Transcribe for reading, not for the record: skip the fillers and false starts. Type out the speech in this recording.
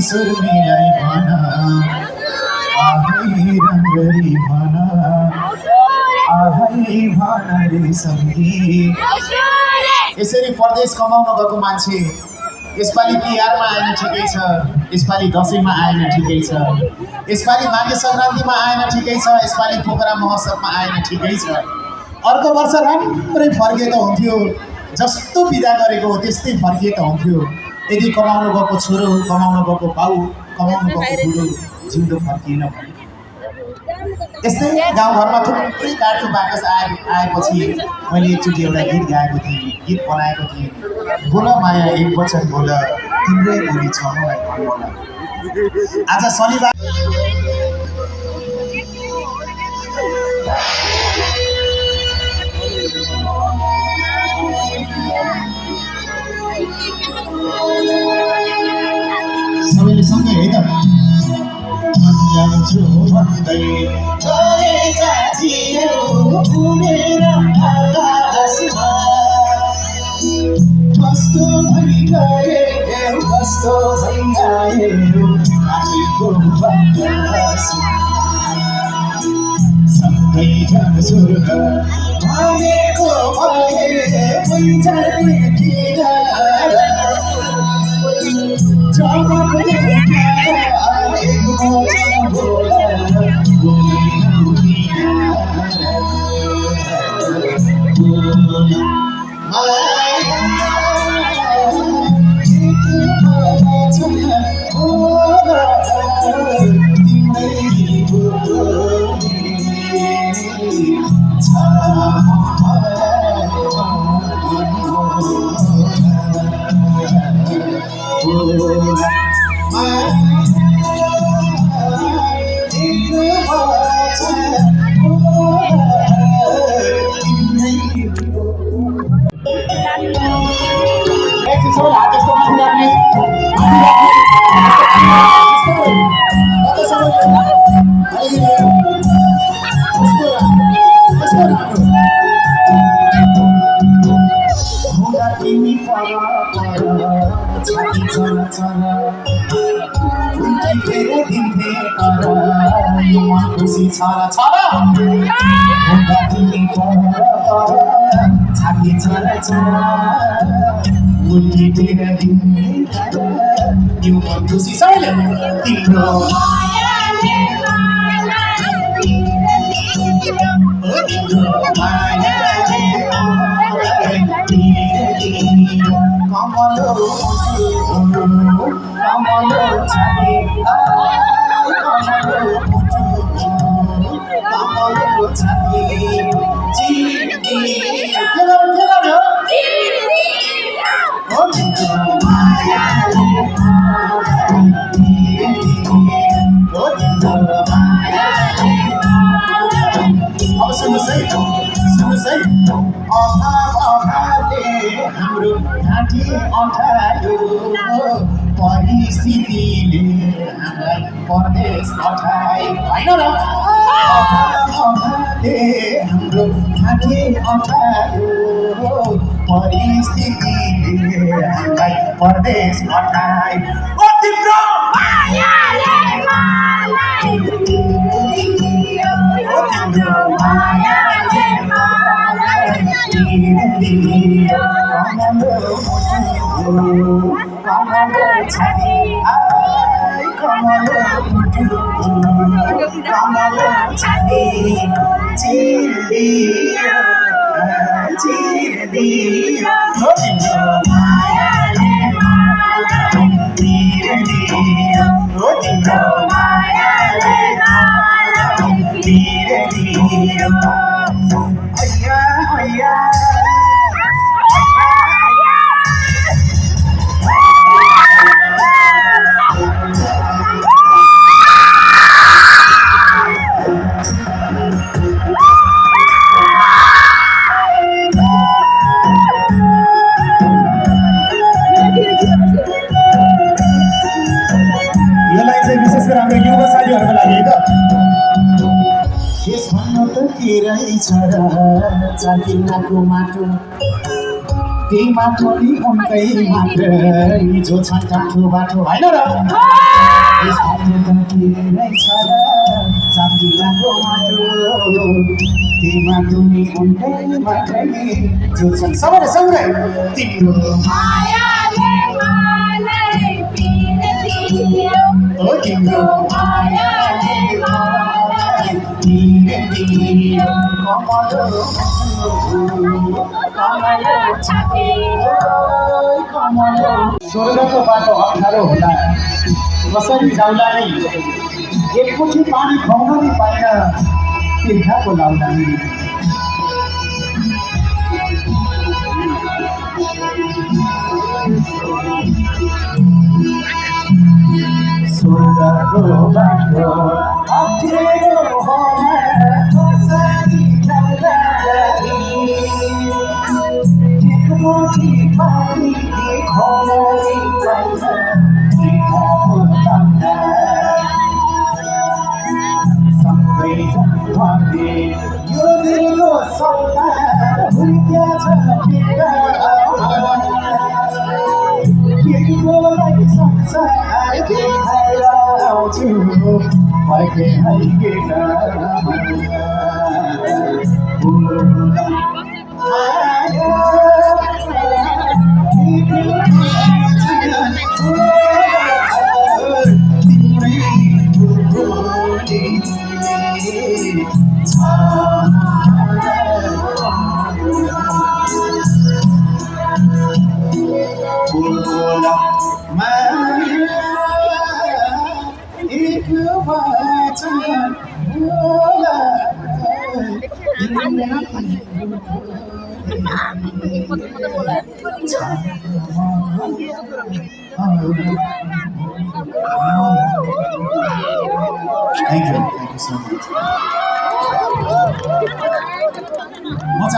सुर मिलाई भन आहै रङ्गरी भन आहै भन रे सङ्गीत। यसरी परदेश कमाउन गएको मान्छे यसपालि तिहारमा आएन ठिकै छ, यसपालि दसैँमा आएन ठिकै छ, यसपालि माघे सङ्क्रान्तिमा आएन ठिकै छ, यसपालि पोखरा महोत्सवमा आएन ठिकै छ। अर्को वर्ष राम्रै फर्किए त हुन्थ्यो, जस्तो बिदा गरेको हो त्यस्तै फर्किए त हुन्थ्यो। यदि कमाउनु गएको छोरो, कमाउनु गएको बाउ, कमाउनु गएको बुढो जिउँदो फर्किएन भने। यस्तै गाउँघरमा थुप्रै काठको बाकस आएपछि मैले एकचोटि एउटा गीत गाएको थिएँ, गीत बनाएको थिएँ। बोल माया एक वचन बोल, तिम्रै बोली छ मलाई मन बोल। आज शनिबार सबैले सँगै है त जान्छु भन्दै चलेका थियौ उडेर आकाशमा, कस्तो भइगयौ कस्तो भइगयौ काठीको बाकसमा। सँगै जान स्वर्ग भनेको भए पैँचाले किन खुसी छरा छरा तिमी छाती छरा छरा उल्टी तेर दिने यो खुसी सबैले तिम्रो कमलो कमलो छाती कमलो छाती चिनी के गर्यो हो तिम्रो मायाले हो तिम्रो मायाले। अब सुन्नुहोस् है अभावले हाम्रो घाँटी अठायो, परिस्थितिले हामीलाई परदेश पठायो होइन र। अभावले हाम्रो घाँटी अठायो, परिस्थितिले हामीलाई परदेश पठायो। ओ तिम्रो मायाले मलाई दियो, ओ तिम्रो मायाले मलाई दियो। कमलो छाती कमलो मुटु कमलो छाती चिरिदियो चिरिदियो हो तिम्रो मायाले मलाई दियो, हो तिम्रो मायाले मलाई दियो। अय्या अय्या रहेछ र चाकिनाको माटो त्यही माटो नि उनकै मात्र जो छन् काठो बाटो होइन र यसमा त के नै छ र चाँदिलाको माटो त्यही माटो नि उनकै मात्रै जो छन् सबैले सँगै तिम्रो मायाले मलाई पिर्दियो ओ तिम्रो मायाले मलाई पिर्दियो कमलो छाती स्वर्गको बाटो अप्ठ्यारो हुँदा कसरी जाउँदा नि एक मुठी पानी खुवाउन नि पाइन तिर्खाको लाउँदा नि स्वर्गको बाटो अप्ठ्यारो होला कसरी जाउँदा नि एक मुठी पानी खुवाउन नि पाइन तिर्खाको लाउँदा सँगै जानुपर्ने यो दिलको सौदा हुर्क्या छ केको लागि संसार देखाएर आउँछु भएकै है केटा एक वचन बोला Thank you so much.